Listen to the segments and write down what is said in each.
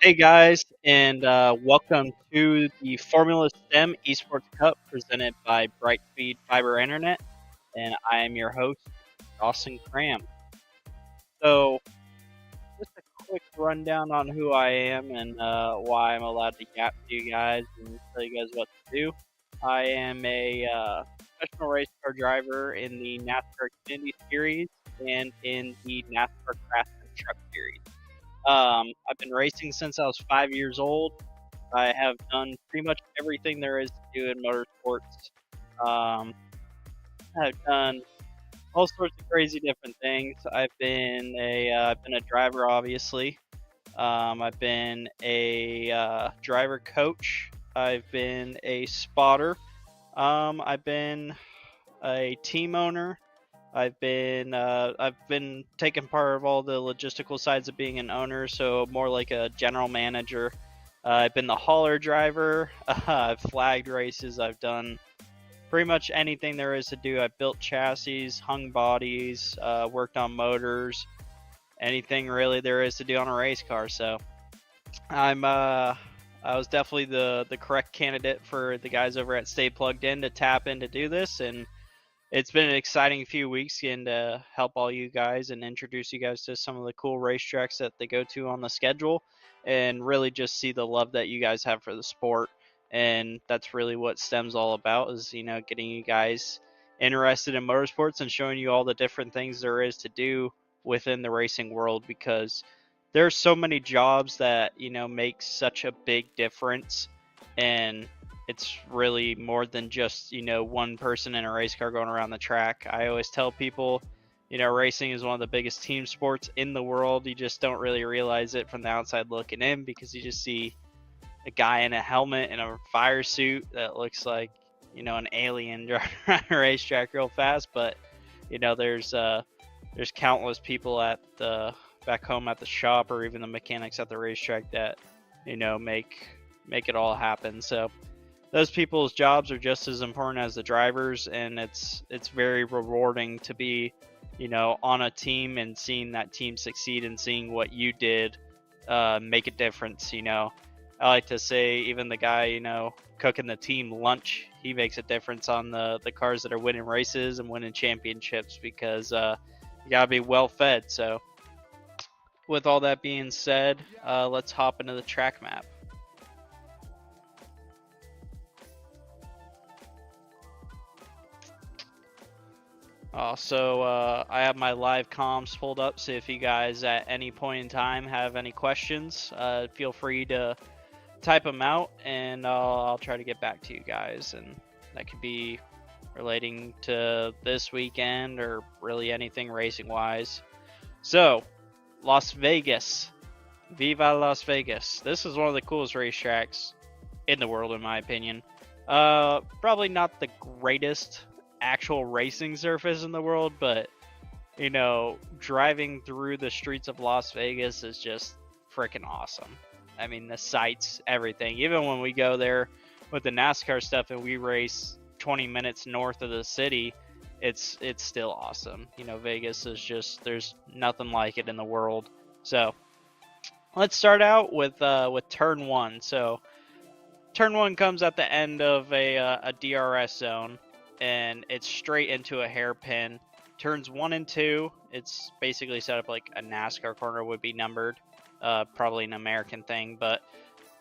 Hey guys, and welcome to the Formula STEM Esports Cup presented by Brightspeed Fiber Internet, and I am your host, Dawson Cram. So, just a quick rundown on who I am and why I'm allowed to yap to you guys and tell you guys what to do. I am a professional race car driver in the NASCAR Xfinity Series and in the NASCAR Craftsman Truck Series. I've been racing since I was 5 years old. I have done pretty much everything there is to do in motorsports. Um, I've done all sorts of crazy different things. I've been a driver, obviously. I've been a driver coach. I've been a spotter. I've been a team owner. I've been taking part of all the logistical sides of being an owner, so more like a general manager. I've been the hauler driver. I've flagged races. I've done pretty much anything there is to do. I've built chassis, hung bodies, worked on motors, anything really there is to do on a race car. So I was definitely the correct candidate for the guys over at Stay Plugged In to tap in to do this, and it's been an exciting few weeks and to help all you guys and introduce you guys to some of the cool racetracks that they go to on the schedule and really just see the love that you guys have for the sport. And that's really what STEM's all about, is, getting you guys interested in motorsports and showing you all the different things there is to do within the racing world, because there's so many jobs that, make such a big difference. And it's really more than just, one person in a race car going around the track. I always tell people, racing is one of the biggest team sports in the world. You just don't really realize it from the outside looking in, because you just see a guy in a helmet and a fire suit that looks like, an alien driving around a racetrack real fast. But there's countless people at the back home at the shop, or even the mechanics at the racetrack, that make it all happen. So those people's jobs are just as important as the drivers, and it's very rewarding to be, on a team and seeing that team succeed and seeing what you did make a difference. I like to say, even the guy, cooking the team lunch, he makes a difference on the cars that are winning races and winning championships, because you gotta be well fed. So with all that being said, let's hop into the track map. Also, I have my live comms pulled up, so if you guys at any point in time have any questions, feel free to type them out, and I'll try to get back to you guys. And that could be relating to this weekend or really anything racing wise. So, Las Vegas. Viva Las Vegas. This is one of the coolest racetracks in the world, in my opinion. Probably not the greatest actual racing surface in the world, but driving through the streets of Las Vegas is just freaking awesome. I mean, the sights, everything. Even when we go there with the NASCAR stuff and we race 20 minutes north of the city, it's still awesome. Vegas is just, there's nothing like it in the world. So let's start out with turn one. So turn one comes at the end of a DRS zone, and it's straight into a hairpin. Turns 1 and 2, it's basically set up like a NASCAR corner would be numbered. Probably an American thing, but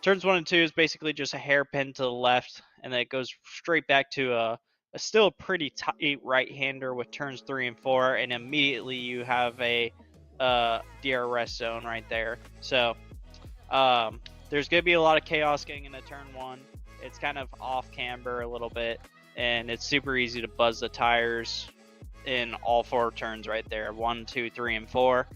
turns 1 and 2 is basically just a hairpin to the left, and then it goes straight back to a still pretty tight right-hander with turns 3 and 4, and immediately you have a DRS zone right there. So there's going to be a lot of chaos getting into turn 1. It's kind of off camber a little bit, and it's super easy to buzz the tires in all 4 turns right there, 1, 2, 3, and 4.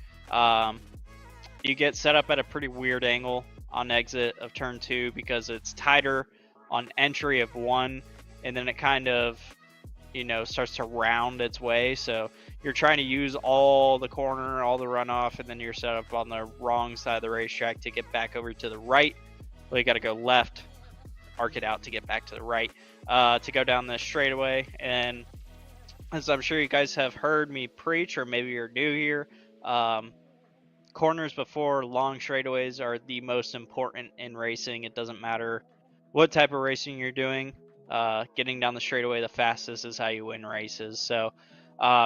You get set up at a pretty weird angle on exit of turn 2, because it's tighter on entry of 1, and then it kind of starts to round its way. So you're trying to use all the corner, all the runoff, and then you're set up on the wrong side of the racetrack to get back over to the right. Well, you got to go left, arc it out to get back to the right, to go down this straightaway. And as I'm sure you guys have heard me preach, or maybe you're new here, corners before long straightaways are the most important in racing. It doesn't matter what type of racing you're doing. Getting down the straightaway the fastest is how you win races. So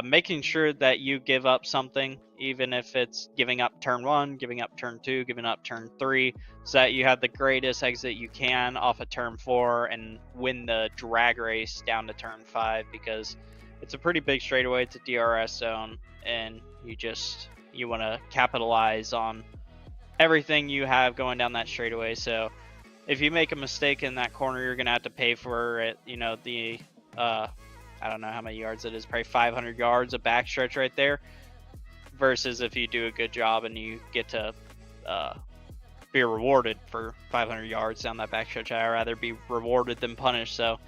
making sure that you give up something, even if it's giving up turn 1, giving up turn 2, giving up turn 3, so that you have the greatest exit you can off of turn 4 and win the drag race down to turn 5, because it's a pretty big straightaway. It's a DRS zone, and you want to capitalize on everything you have going down that straightaway. So if you make a mistake in that corner, you're gonna have to pay for it. I don't know how many yards it is, probably 500 yards of backstretch right there. Versus if you do a good job and you get to be rewarded for 500 yards down that backstretch. I'd rather be rewarded than punished. So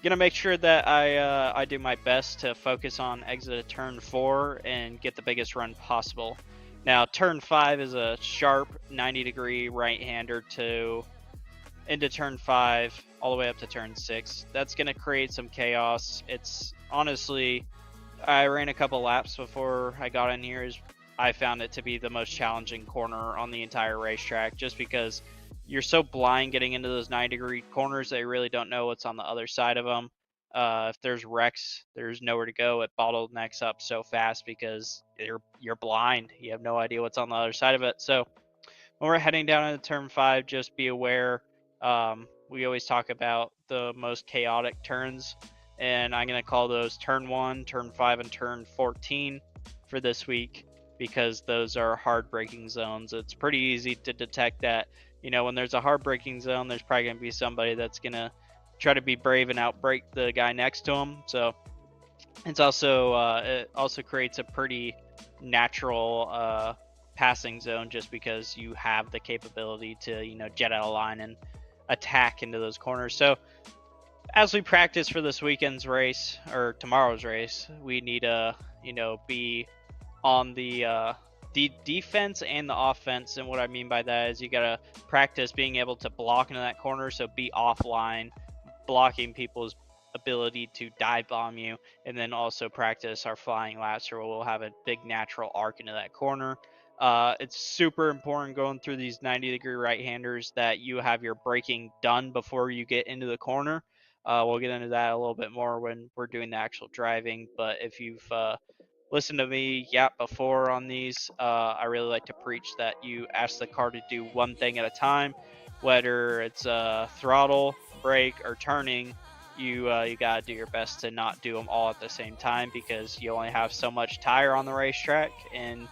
gonna make sure that I do my best to focus on exit at turn 4 and get the biggest run possible. Now turn 5 is a sharp 90-degree right-hander into turn 5 all the way up to turn 6. That's gonna create some chaos. It's honestly, I ran a couple laps before I got in here. I found it to be the most challenging corner on the entire racetrack, just because you're so blind getting into those 90-degree corners that you really don't know what's on the other side of them. If there's wrecks, there's nowhere to go. It bottlenecks up so fast because you're blind. You have no idea what's on the other side of it. So when we're heading down into turn 5, just be aware. We always talk about the most chaotic turns, and I'm going to call those turn 1, turn 5, and turn 14 for this week, because those are hard braking zones. It's pretty easy to detect that, when there's a hard braking zone, there's probably going to be somebody that's going to try to be brave and outbrake the guy next to him. So it's also it also creates a pretty natural passing zone, just because you have the capability to jet out of line and attack into those corners. So as we practice for this weekend's race or tomorrow's race, we need to be on the defense and the offense. And what I mean by that is you gotta practice being able to block into that corner, so be offline, blocking people's ability to dive bomb you, and then also practice our flying laps, where we'll have a big natural arc into that corner. It's super important going through these 90-degree right-handers that you have your braking done before you get into the corner. We'll get into that a little bit more when we're doing the actual driving, but if you've listened to me yap before on these, I really like to preach that you ask the car to do one thing at a time, whether it's throttle, brake, or turning. You gotta do your best to not do them all at the same time, because you only have so much tire on the racetrack, and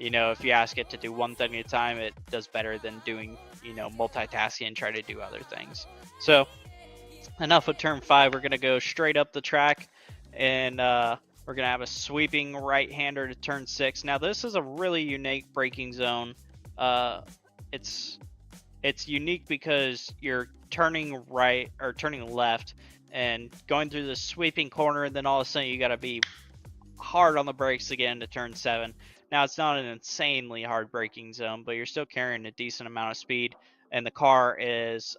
if you ask it to do one thing at a time, it does better than doing multitasking and try to do other things. So enough with turn 5. We're gonna go straight up the track, and we're gonna have a sweeping right-hander to turn 6. Now this is a really unique braking zone. It's unique because you're turning right or turning left and going through this sweeping corner, and then all of a sudden you gotta be hard on the brakes to get into turn 7. Now it's not an insanely hard braking zone, but you're still carrying a decent amount of speed, and the car is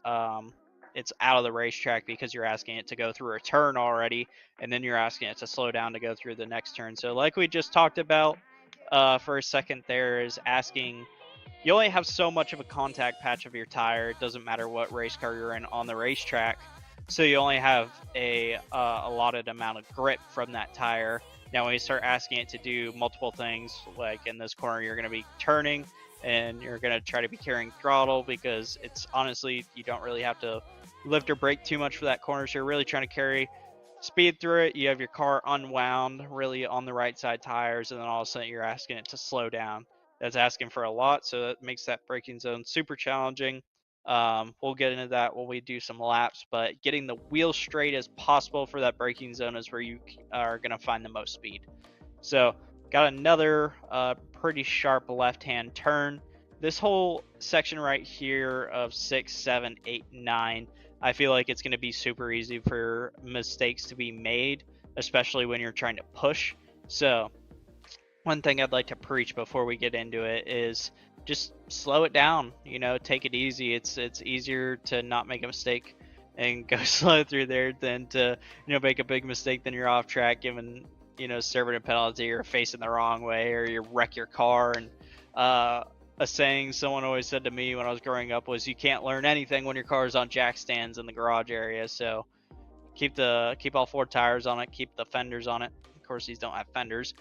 it's out of the racetrack because you're asking it to go through a turn already, and then you're asking it to slow down to go through the next turn. So like we just talked about for a second there, is asking, you only have so much of a contact patch of your tire. It doesn't matter what race car you're in on the racetrack. So you only have a allotted amount of grip from that tire. Now when you start asking it to do multiple things, like in this corner, you're going to be turning and you're going to try to be carrying throttle, because it's honestly, you don't really have to lift or brake too much for that corner. So you're really trying to carry speed through it. You have your car unwound really on the right side tires, and then all of a sudden you're asking it to slow down. That's asking for a lot, so that makes that braking zone super challenging. We'll get into that when we do some laps, but getting the wheel straight as possible for that braking zone is where you are going to find the most speed. So got another pretty sharp left-hand turn. This whole section right here of 6, 7, 8, 9, I feel like it's going to be super easy for mistakes to be made, especially when you're trying to push. So one thing I'd like to preach before we get into it is just slow it down, take it easy. It's easier to not make a mistake and go slow through there than to, make a big mistake, then you're off track, giving, serving a penalty or facing the wrong way, or you wreck your car and A saying someone always said to me when I was growing up was, "You can't learn anything when your car is on jack stands in the garage area." So keep all four tires on it, keep the fenders on it. Of course, these don't have fenders.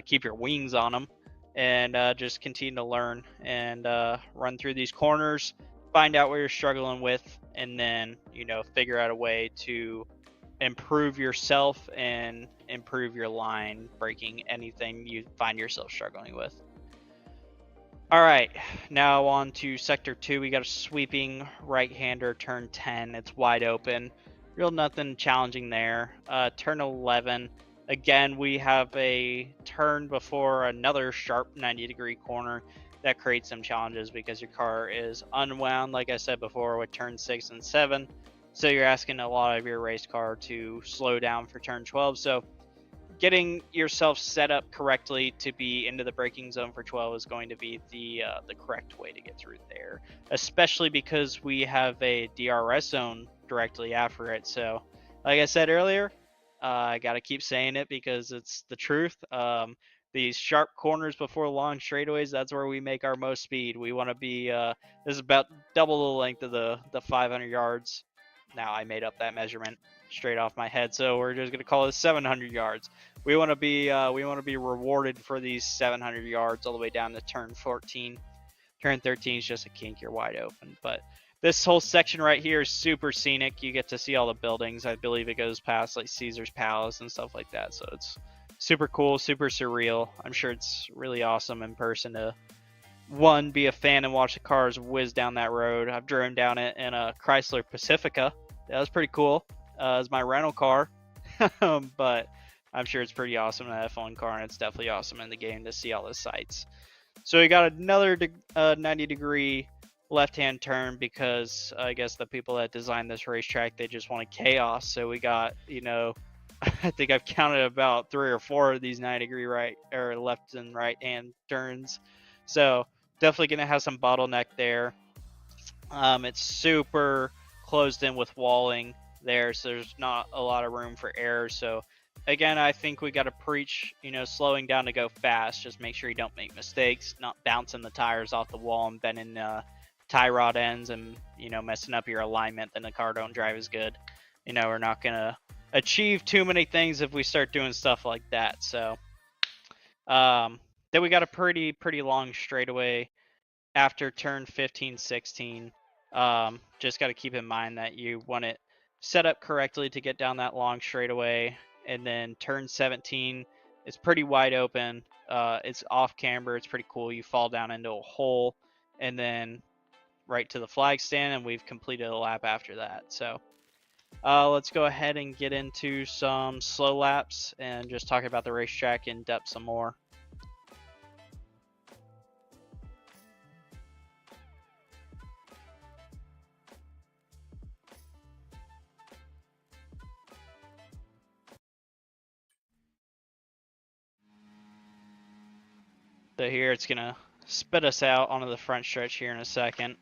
Keep your wings on them, and just continue to learn and run through these corners, find out what you're struggling with, and then figure out a way to improve yourself and improve your line, breaking anything you find yourself struggling with. All right, now on to sector 2. We got a sweeping right-hander, turn 10. It's wide open. Real nothing challenging there. Turn 11. Again, we have a turn before another sharp 90-degree corner that creates some challenges because your car is unwound, like I said before, with turn 6 and 7. So you're asking a lot of your race car to slow down for turn 12. So getting yourself set up correctly to be into the braking zone for 12 is going to be the correct way to get through there, especially because we have a DRS zone directly after it. So, like I said earlier, I got to keep saying it because it's the truth. These sharp corners before long straightaways, that's where we make our most speed. We want to be, this is about double the length of the 500 yards. Now I made up that measurement straight off my head, so we're just gonna call it 700 yards. We want to be rewarded for these 700 yards all the way down to turn 14. Turn 13 is just a kink, you're wide open. But this whole section right here is super scenic. You get to see all the buildings. I believe it goes past like Caesar's Palace and stuff like that. So it's super cool, super surreal. I'm sure it's really awesome in person to be a fan and watch the cars whiz down that road. I've driven down it in a Chrysler Pacifica. That was pretty cool. It's my rental car, but I'm sure it's pretty awesome in an F1 car, and it's definitely awesome in the game to see all the sights. So we got another 90-degree left-hand turn because I guess the people that designed this racetrack, they just wanted chaos. So we got, I think I've counted about 3 or 4 of these 90-degree right or left and right-hand turns. So definitely going to have some bottleneck there. It's super closed in with walling there, so there's not a lot of room for error. So again, I think we got to preach, slowing down to go fast. Just make sure you don't make mistakes, not bouncing the tires off the wall and bending tie rod ends and messing up your alignment. Then the car don't drive as good. We're not gonna achieve too many things if we start doing stuff like that. So then we got a pretty long straightaway after turn 15, 16. Just got to keep in mind that you want it set up correctly to get down that long straightaway. And then turn 17 is pretty wide open. It's off camber. It's pretty cool. You fall down into a hole and then right to the flag stand, and we've completed a lap after that. So let's go ahead and get into some slow laps and just talk about the racetrack in depth some more. So here it's going to spit us out onto the front stretch here in a second.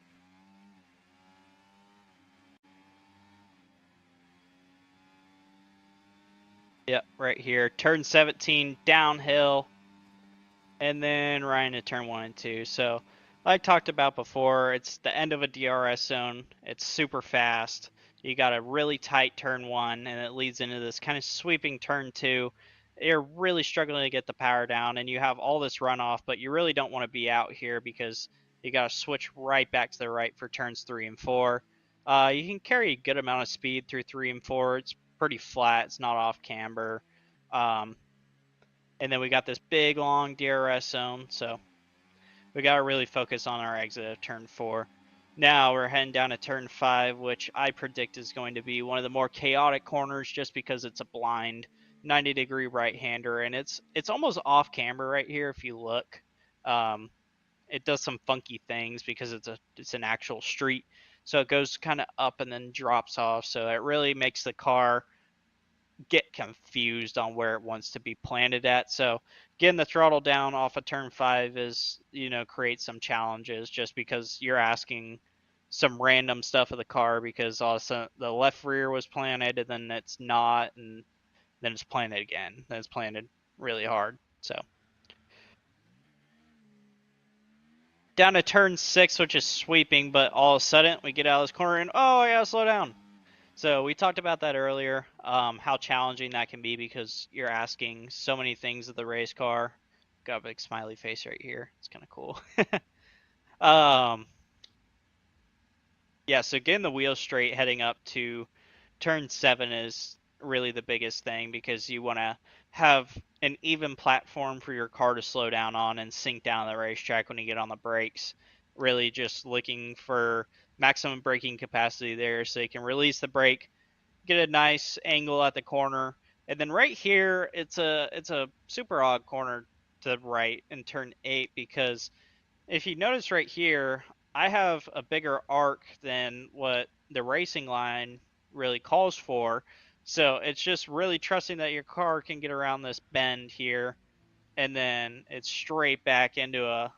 Yep, right here. Turn 17, downhill, and then right into turn 1 and 2. So, like I talked about before, it's the end of a DRS zone. It's super fast. You got a really tight turn 1, and it leads into this kind of sweeping turn 2. You're really struggling to get the power down, and you have all this runoff, but you really don't want to be out here because you got to switch right back to the right for turns 3 and 4. You can carry a good amount of speed through 3 and 4. It's pretty flat. It's not off camber. And then we got this big long DRS zone, so we got to really focus on our exit of turn 4. Now we're heading down to turn 5, which I predict is going to be one of the more chaotic corners just because it's a blind 90-degree right-hander, and it's almost off camber right here if you look. It does some funky things because it's an actual street, so it goes kind of up and then drops off, so it really makes the car get confused on where it wants to be planted at. So getting the throttle down off of turn 5 is, creates some challenges just because you're asking some random stuff of the car because also the left rear was planted and then it's not, and then it's planted again. Then it's planted really hard. So Down to turn 6, which is sweeping, but all of a sudden we get out of this corner and, oh, I gotta slow down. So we talked about that earlier, how challenging that can be because you're asking so many things of the race car. Got a big smiley face right here. It's kind of cool. um, yeah, so getting the wheels straight heading up to turn 7 is really the biggest thing because you want to have an even platform for your car to slow down on and sink down the racetrack when you get on the brakes. Really just looking for maximum braking capacity there so you can release the brake, get a nice angle at the corner, and then right here it's a super odd corner to the right in turn 8 because if you notice right here, I have a bigger arc than what the racing line really calls for. So it's just really trusting that your car can get around this bend here, and then it's straight back into a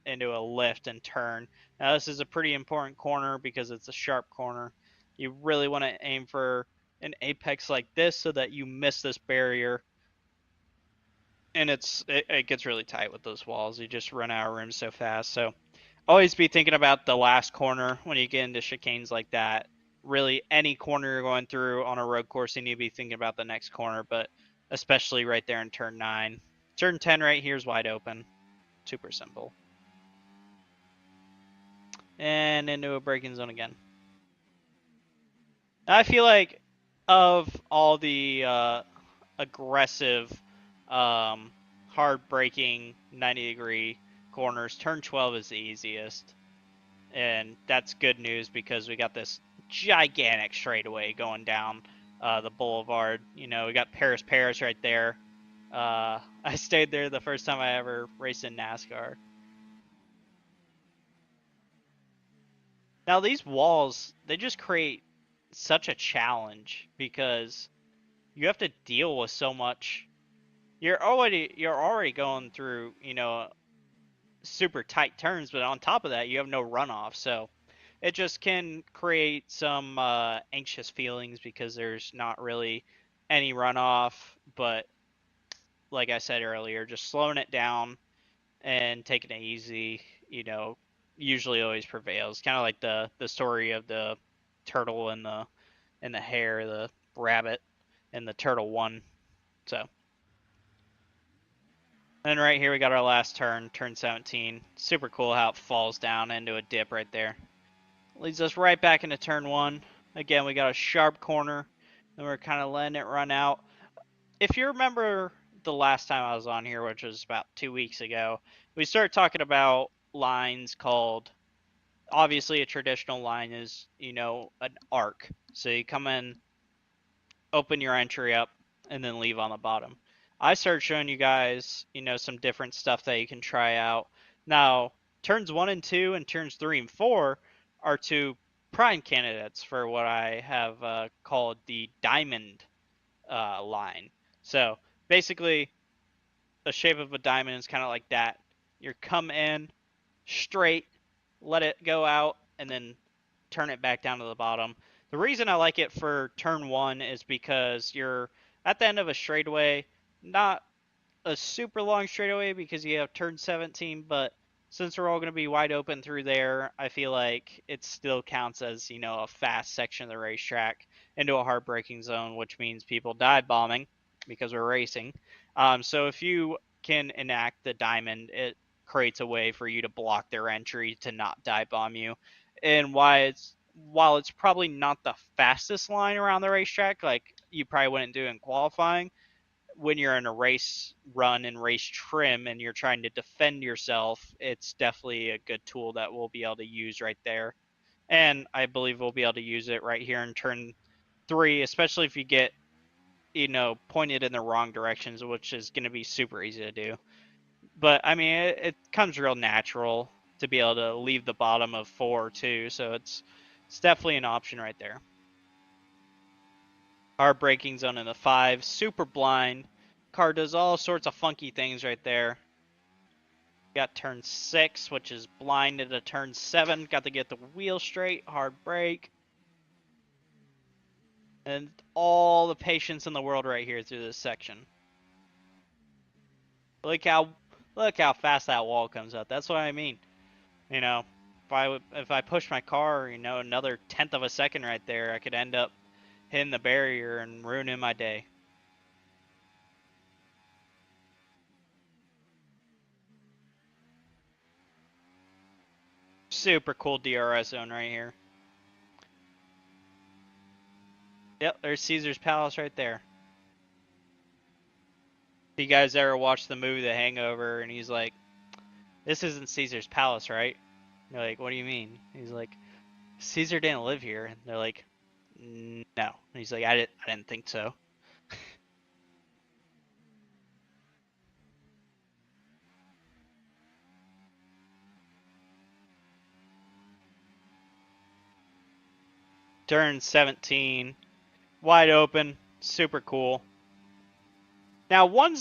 lift and turn. Now this is a pretty important corner because it's a sharp corner. You really want to aim for an apex like this so that you miss this barrier, and it gets really tight with those walls. You just run out of room so fast. So always be thinking about the last corner when you get into chicanes like that. Really, any corner you're going through on a road course, you need to be thinking about the next corner, but especially right there in turn 9. Turn 10 right here is wide open. Super simple. And into a braking zone again. I feel like of all the aggressive, hard braking 90-degree corners, turn 12 is the easiest. And that's good news because we got this gigantic straightaway going down the boulevard. You know, we got Paris right there. I stayed there the first time I ever raced in NASCAR. Now these walls, they just create such a challenge because you have to deal with so much. You're already going through, super tight turns, but on top of that, you have no runoff. So it just can create some anxious feelings because there's not really any runoff. But like I said earlier, just slowing it down and taking it easy, usually always prevails. Kind of like the story of the turtle and the hare, the rabbit, and the turtle won. So, and right here we got our last turn, turn 17. Super cool how it falls down into a dip right there. Leads us right back into turn 1. Again, we got a sharp corner, and we're kind of letting it run out. If you remember the last time I was on here, which was about 2 weeks ago, we started talking about lines called, obviously a traditional line is, an arc. So you come in, open your entry up, and then leave on the bottom. I started showing you guys, some different stuff that you can try out. Now, turns 1 and 2 and turns 3 and 4 are two prime candidates for what I have called the diamond line. So basically, the shape of a diamond is kind of like that. You come in straight, let it go out, and then turn it back down to the bottom. The reason I like it for turn 1 is because you're at the end of a straightaway, not a super long straightaway because you have turn 17, but since we're all going to be wide open through there, I feel like it still counts as, a fast section of the racetrack into a hard braking zone, which means people dive bombing because we're racing. So if you can enact the diamond, it creates a way for you to block their entry to not dive bomb you. And while it's probably not the fastest line around the racetrack, like you probably wouldn't do in qualifying, when you're in a race run and race trim and you're trying to defend yourself, it's definitely a good tool that we'll be able to use right there. And I believe we'll be able to use it right here in turn 3, especially if you get, pointed in the wrong directions, which is going to be super easy to do. But I mean, it comes real natural to be able to leave the bottom of 4 too, so it's definitely an option right there. Our braking zone in the 5, super blind. Car does all sorts of funky things right there. Got turn 6, which is blind into turn 7. Got to get the wheel straight, hard brake. And all the patience in the world right here through this section. Look how fast that wall comes up. That's what I mean. You know, if I push my car, another tenth of a second right there, I could end up hitting the barrier and ruining my day. Super cool DRS zone right here. Yep, there's Caesar's Palace right there. If you guys ever watched the movie The Hangover, and he's like, "This isn't Caesar's Palace, right?" They're like, "What do you mean?" He's like, "Caesar didn't live here." And they're like, "No." And he's like, "I didn't think so." Turn 17, wide open, super cool. Now, one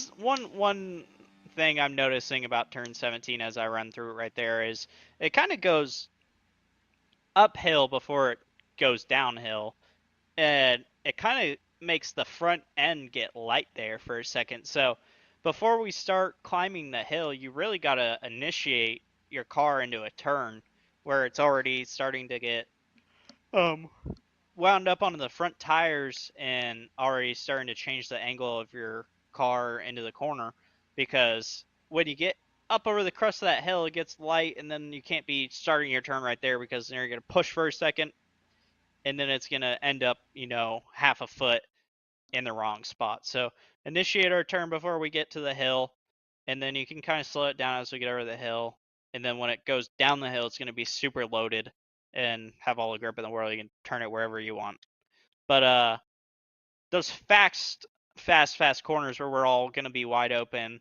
thing I'm noticing about turn 17 as I run through it right there is it kind of goes uphill before it goes downhill, and it kind of makes the front end get light there for a second. So before we start climbing the hill, you really got to initiate your car into a turn where it's already starting to get um wound up onto the front tires and already starting to change the angle of your car into the corner, because when you get up over the crest of that hill, it gets light, and then you can't be starting your turn right there because then you're going to push for a second, and then it's going to end up, half a foot in the wrong spot. So initiate our turn before we get to the hill, and then you can kind of slow it down as we get over the hill. And then when it goes down the hill, it's going to be super loaded and have all the grip in the world. You can turn it wherever you want. But those fast corners where we're all going to be wide open,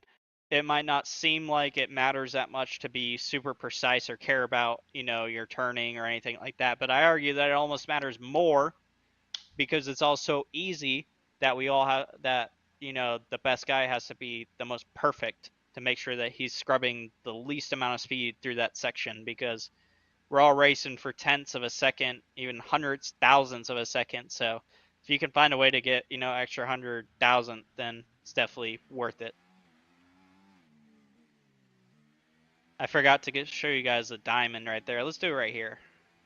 it might not seem like it matters that much to be super precise or care about, your turning or anything like that. But I argue that it almost matters more because it's all so easy that we all have that, the best guy has to be the most perfect to make sure that he's scrubbing the least amount of speed through that section, because we're all racing for tenths of a second, even hundreds, thousands of a second. So if you can find a way to get, extra 100,000, then it's definitely worth it. I forgot to show you guys the diamond right there. Let's do it right here.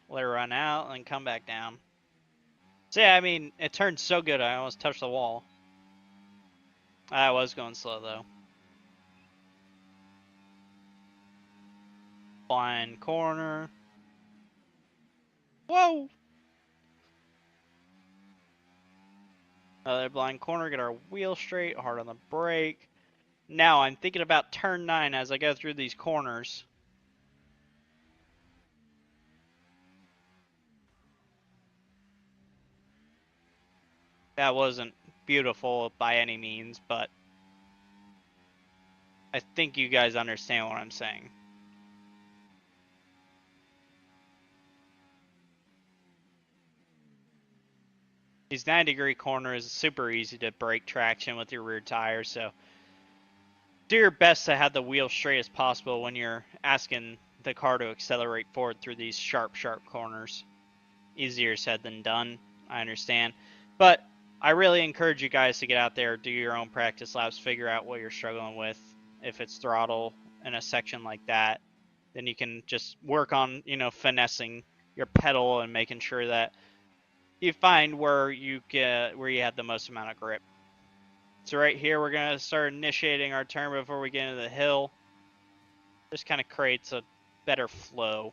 Let it run out and come back down. So yeah, I mean, it turned so good I almost touched the wall. I was going slow though. Blind corner. Whoa! Another blind corner. Get our wheel straight. Hard on the brake. Now I'm thinking about turn 9 as I go through these corners. That wasn't beautiful by any means, but I think you guys understand what I'm saying. These 90-degree corners is super easy to break traction with your rear tires, so do your best to have the wheel straight as possible when you're asking the car to accelerate forward through these sharp corners. Easier said than done, I understand. But I really encourage you guys to get out there, do your own practice laps, figure out what you're struggling with. If it's throttle in a section like that, then you can just work on, finessing your pedal and making sure that you find where you have the most amount of grip. So right here, we're gonna start initiating our turn before we get into the hill. This kind of creates a better flow.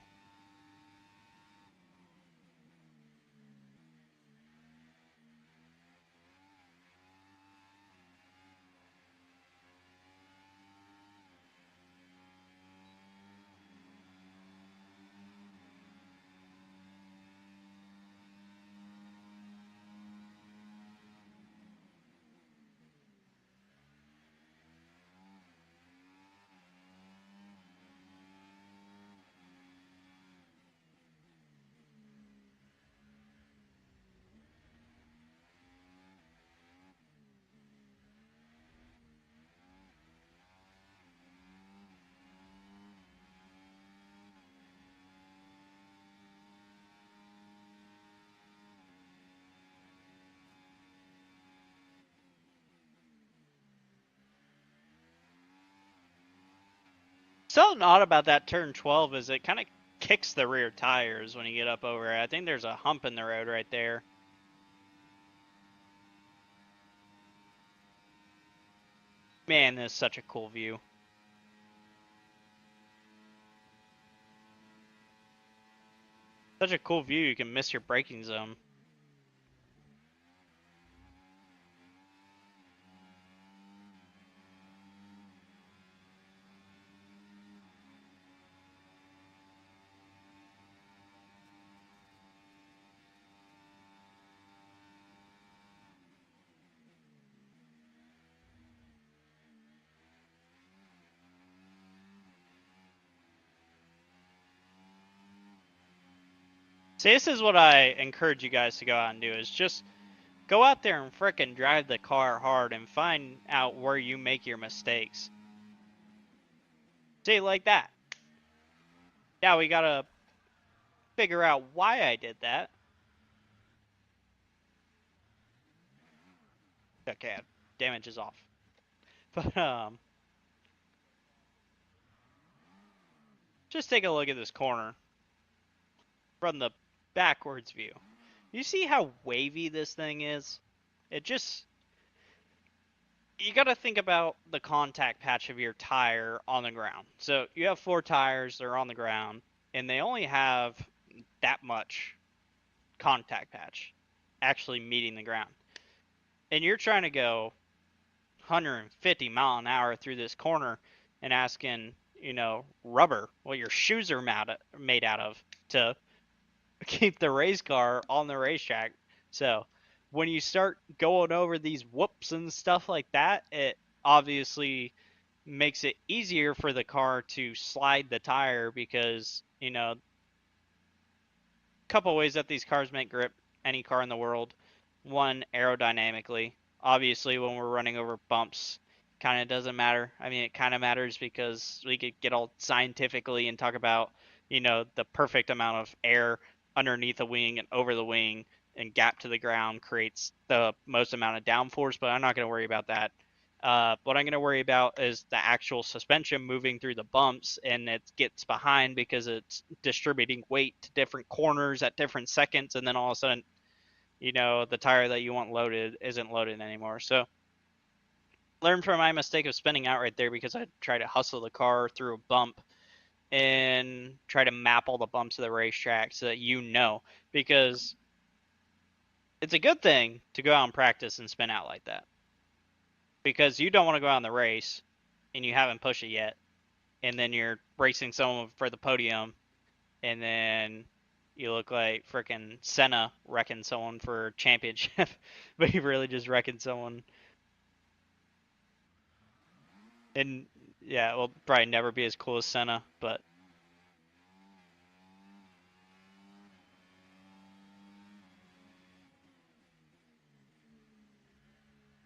Something odd about that turn 12 is it kind of kicks the rear tires when you get up over it. I think there's a hump in the road right there. Man, this is such a cool view. Such a cool view, you can miss your braking zone. See, this is what I encourage you guys to go out and do, is just go out there and frickin' drive the car hard and find out where you make your mistakes. See, like that. Now we gotta figure out why I did that. Okay, damage is off. But, just take a look at this corner from the backwards view. You see how wavy this thing is? It just... You gotta think about the contact patch of your tire on the ground. So you have 4 tires, they're on the ground, and they only have that much contact patch actually meeting the ground. And you're trying to go 150 mile an hour through this corner and asking, rubber, what your shoes are made out of, to keep the race car on the racetrack. So when you start going over these whoops and stuff like that, it obviously makes it easier for the car to slide the tire, because, couple ways that these cars make grip any car in the world. One, aerodynamically. Obviously, when we're running over bumps, kind of doesn't matter. I mean, it kind of matters because we could get all scientifically and talk about, the perfect amount of air underneath the wing and over the wing and gap to the ground creates the most amount of downforce, but I'm not going to worry about that. What I'm going to worry about is the actual suspension moving through the bumps, and it gets behind because it's distributing weight to different corners at different seconds, and then all of a sudden, the tire that you want loaded isn't loaded anymore. So, learn from my mistake of spinning out right there, because I tried to hustle the car through a bump and try to map all the bumps of the racetrack so that because it's a good thing to go out and practice and spin out like that, because you don't want to go out in the race and you haven't pushed it yet, and then you're racing someone for the podium, and then you look like freaking Senna wrecking someone for championship, but you really just wrecking someone. And yeah, will probably never be as cool as Senna, but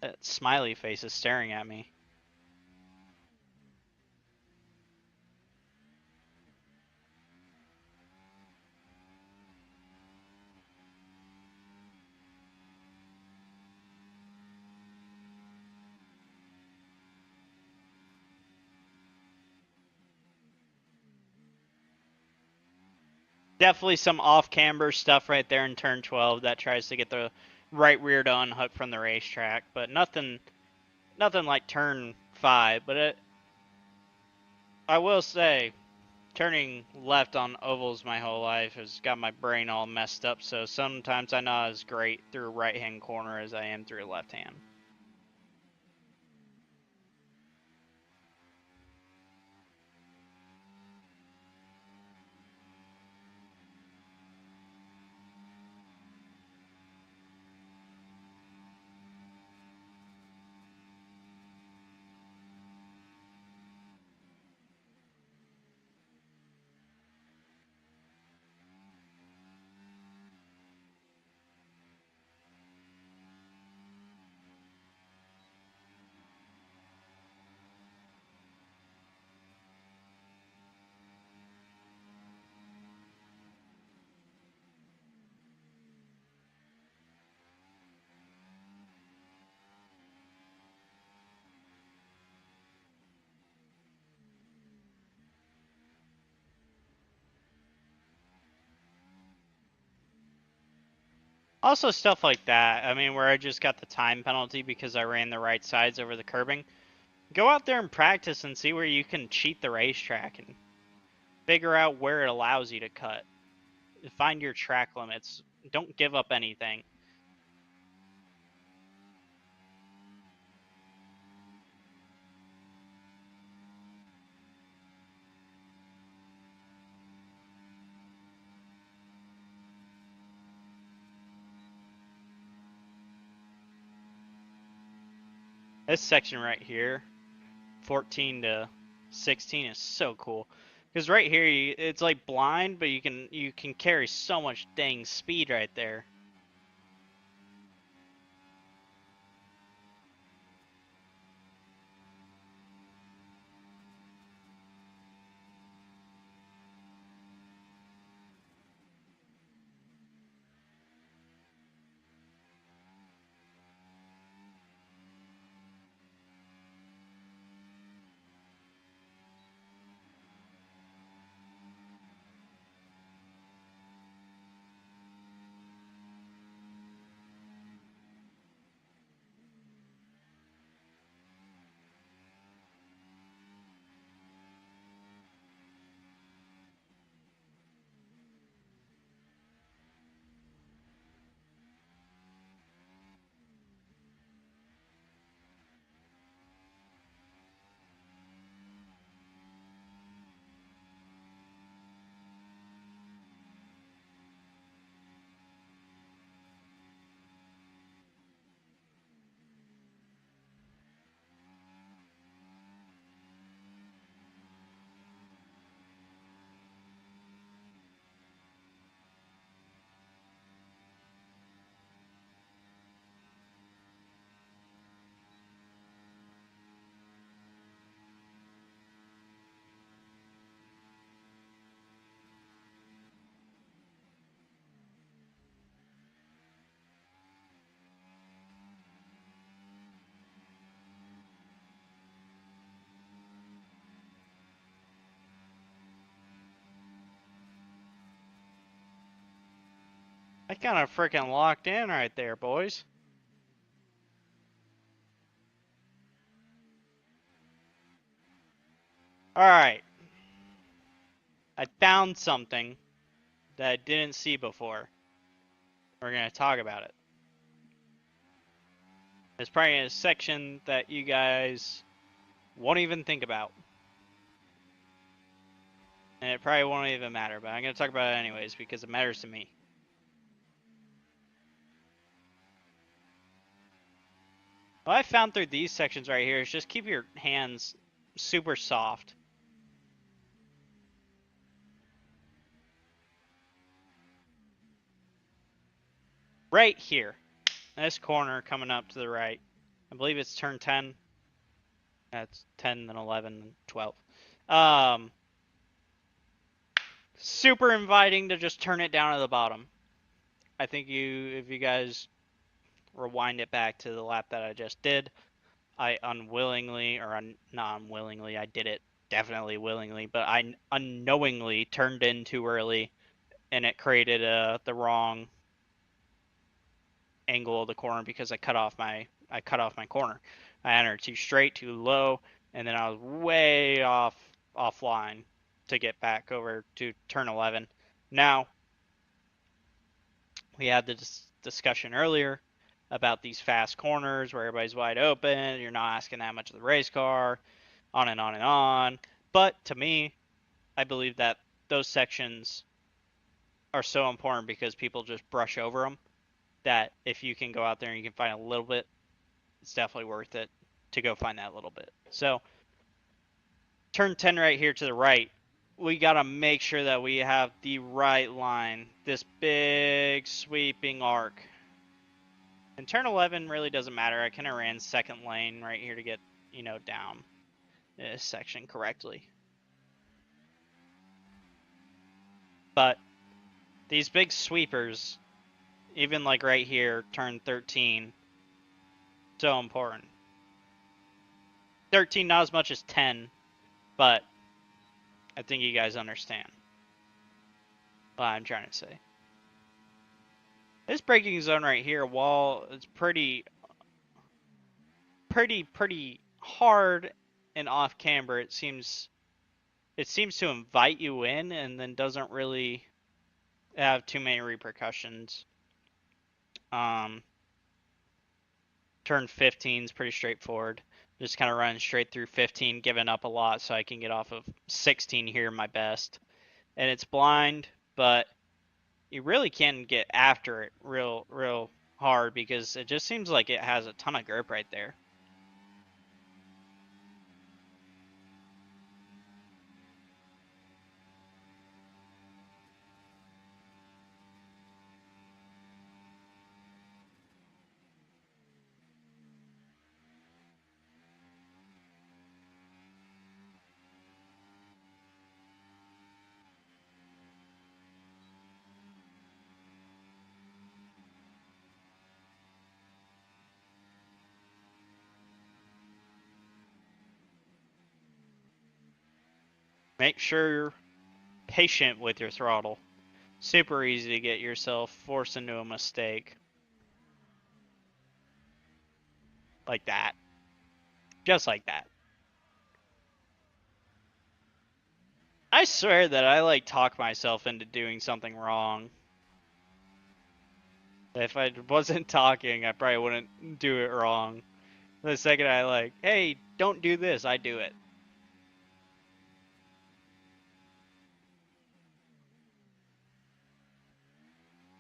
that smiley face is staring at me. Definitely some off-camber stuff right there in turn 12 that tries to get the right rear to unhook from the racetrack, but nothing like turn 5. But I will say, turning left on ovals my whole life has got my brain all messed up, so sometimes I'm not as great through a right-hand corner as I am through a left-hand. Also stuff like that. I mean, where I just got the time penalty because I ran the right sides over the curbing. Go out there and practice and see where you can cheat the racetrack and figure out where it allows you to cut. Find your track limits. Don't give up anything. This section right here, 14 to 16, is so cool. Because right here, it's like blind, but you can carry so much dang speed right there. I kind of freaking locked in right there, boys. Alright. I found something that I didn't see before. We're going to talk about it. It's probably a section that you guys won't even think about. And it probably won't even matter, but I'm going to talk about it anyways because it matters to me. What I found through these sections right here is just keep your hands super soft. Right here. This corner coming up to the right. I believe it's turn 10. That's 10, then 11, then 12. Super inviting to just turn it down to the bottom. I think if you guys rewind it back to the lap that I just did, I unwillingly, or not unwillingly, I did it definitely willingly, but I unknowingly turned in too early, and it created the wrong angle of the corner because I cut off my corner. I entered too straight, too low, and then I was way offline to get back over to turn 11. Now, we had the discussion earlier about these fast corners where everybody's wide open, you're not asking that much of the race car, on and on and on. But to me, I believe that those sections are so important because people just brush over them, that if you can go out there and you can find a little bit, it's definitely worth it to go find that little bit. So turn 10 right here to the right, we got to make sure that we have the right line, this big sweeping arc. And turn 11 really doesn't matter. I kind of ran second lane right here to get, down this section correctly. But these big sweepers, even like right here, turn 13, so important. 13 not as much as 10, but I think you guys understand what I'm trying to say. This braking zone right here, while it's pretty hard and off camber, it seems to invite you in and then doesn't really have too many repercussions. Turn 15 is pretty straightforward. Just kind of running straight through 15, giving up a lot so I can get off of 16 here my best. And it's blind, but you really can get after it real hard because it just seems like it has a ton of grip right there. Make sure you're patient with your throttle. Super easy to get yourself forced into a mistake. Like that. Just like that. I swear that I like talk myself into doing something wrong. If I wasn't talking, I probably wouldn't do it wrong. The second I like, hey, don't do this, I do it.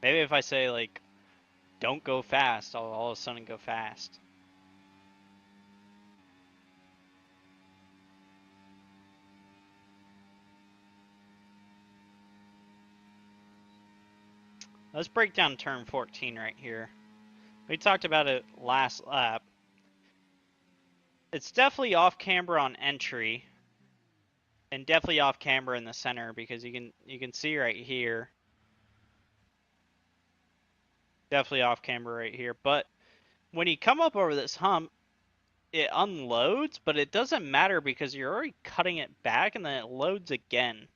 Maybe if I say like, don't go fast, I'll all of a sudden go fast. Let's break down turn 14 right here. We talked about it last lap. It's definitely off camber on entry, and definitely off camber in the center because you can see right here. Definitely off camber right here, but when you come up over this hump, it unloads, but it doesn't matter because you're already cutting it back and then it loads again.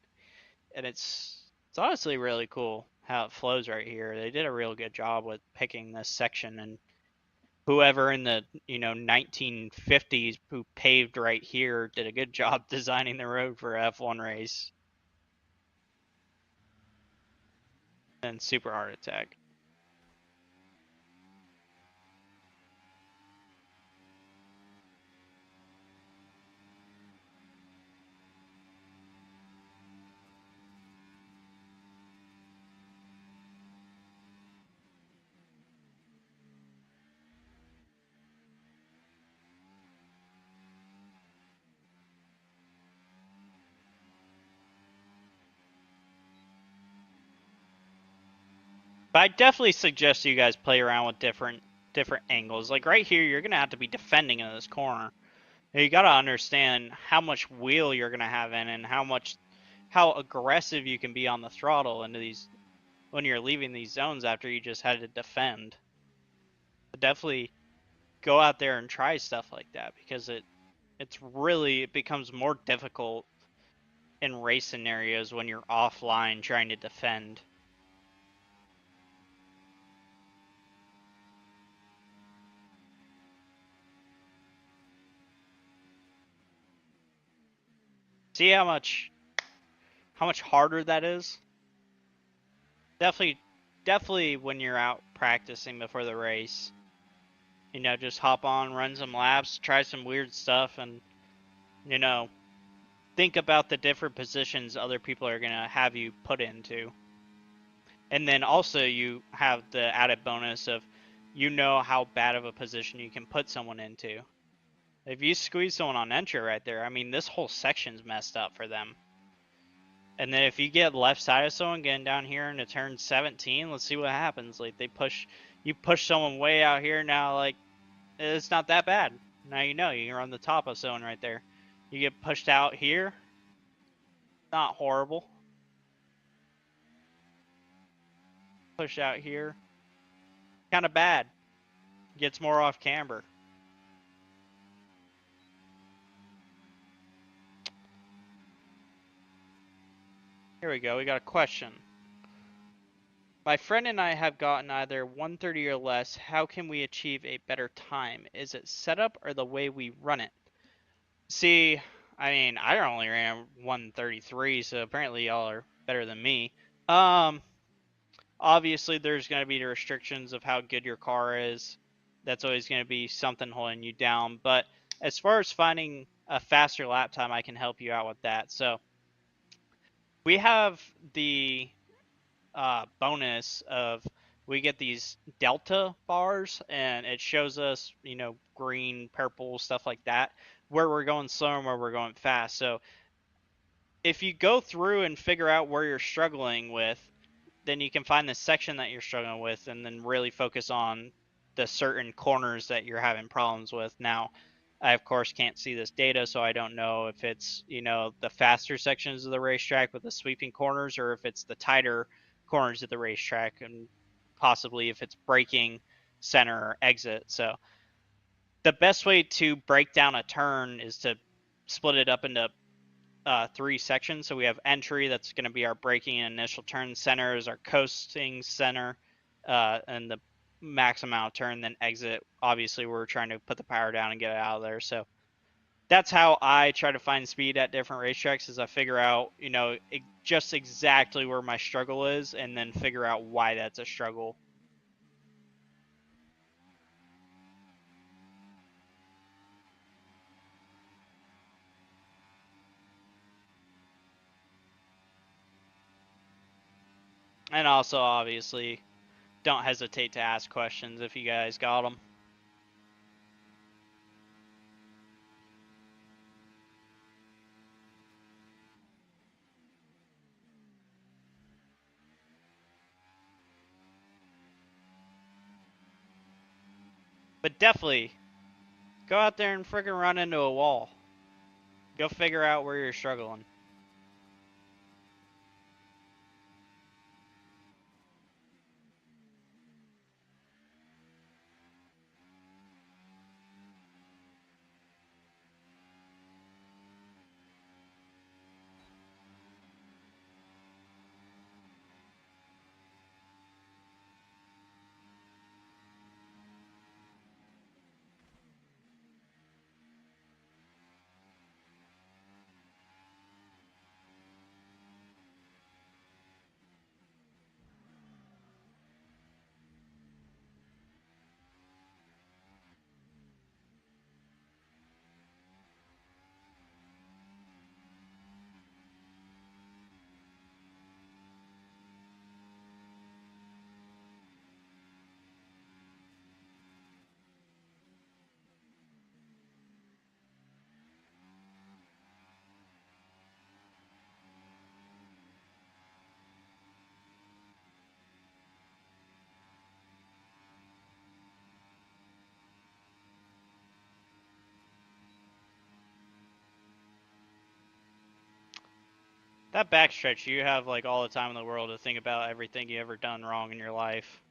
And it's honestly really cool how it flows right here. They did a real good job with picking this section, and whoever in the 1950s who paved right here did a good job designing the road for a F1 race. And super heart attack. But I definitely suggest you guys play around with different angles. Like right here, you're gonna have to be defending in this corner. You gotta understand how much wheel you're gonna have in and how aggressive you can be on the throttle into these when you're leaving these zones after you just had to defend. But definitely go out there and try stuff like that because it becomes more difficult in race scenarios when you're offline trying to defend. See how much harder that is? Definitely when you're out practicing before the race. Just hop on, run some laps, try some weird stuff, and think about the different positions other people are going to have you put into. And then also you have the added bonus of how bad of a position you can put someone into. If you squeeze someone on entry right there, I mean, this whole section's messed up for them. And then if you get left side of someone getting down here into turn 17, let's see what happens. Like you push someone way out here now, like it's not that bad. Now you can run the top of someone right there. You get pushed out here, not horrible. Push out here, kind of bad. Gets more off camber. Here we go. We got a question. My friend and I have gotten either 130 or less. How can we achieve a better time? Is it setup or the way we run it? See, I mean, I only ran 133, so apparently y'all are better than me. Um, Obviously there's going to be the restrictions of how good your car is. That's always going to be something holding you down. But as far as finding a faster lap time, I can help you out with that. So we have the bonus of we get these delta bars, and it shows us, green, purple, stuff like that, where we're going slow and where we're going fast. So if you go through and figure out where you're struggling with, then you can find the section that you're struggling with and then really focus on the certain corners that you're having problems with. Now, I of course can't see this data, so I don't know if it's, the faster sections of the racetrack with the sweeping corners or if it's the tighter corners of the racetrack, and possibly if it's braking, center, or exit. So the best way to break down a turn is to split it up into three sections. So we have entry, that's going to be our braking and initial turn. Center is our coasting center, and the max amount of turn. Then exit, obviously we're trying to put the power down and get it out of there. So that's how I try to find speed at different racetracks, is I figure out, just exactly where my struggle is, and then figure out why that's a struggle. And also, obviously, don't hesitate to ask questions if you guys got them. But definitely, go out there and freaking run into a wall. Go figure out where you're struggling. That backstretch, you have like all the time in the world to think about everything you ever done wrong in your life.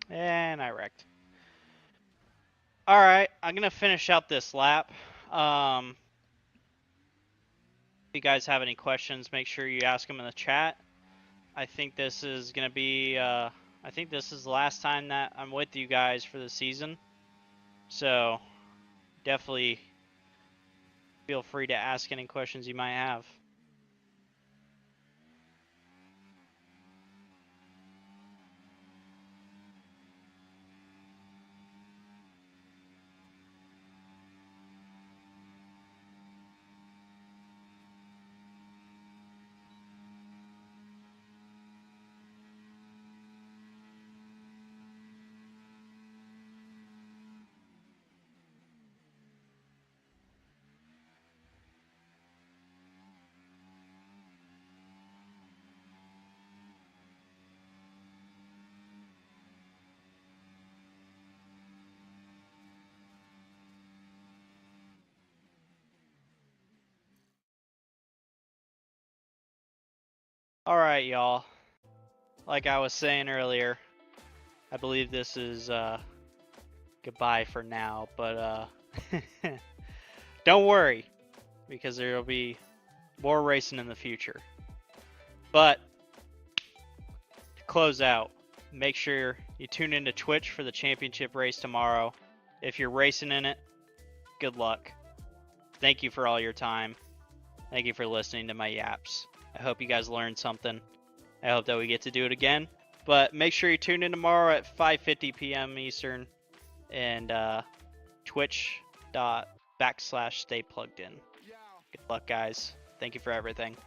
And I wrecked. All right, I'm gonna finish out this lap. If you guys have any questions, make sure you ask them in the chat. I think this is gonna be. I think this is the last time that I'm with you guys for the season. So definitely feel free to ask any questions you might have. All right, y'all. Like I was saying earlier, I believe this is goodbye for now, but don't worry, because there will be more racing in the future. But to close out, make sure you tune into Twitch for the championship race tomorrow. If you're racing in it, good luck. Thank you for all your time. Thank you for listening to my yaps. I hope you guys learned something. I hope that we get to do it again. But make sure you tune in tomorrow at 5:50 p.m. Eastern and twitch.com/stay plugged in. Good luck, guys. Thank you for everything.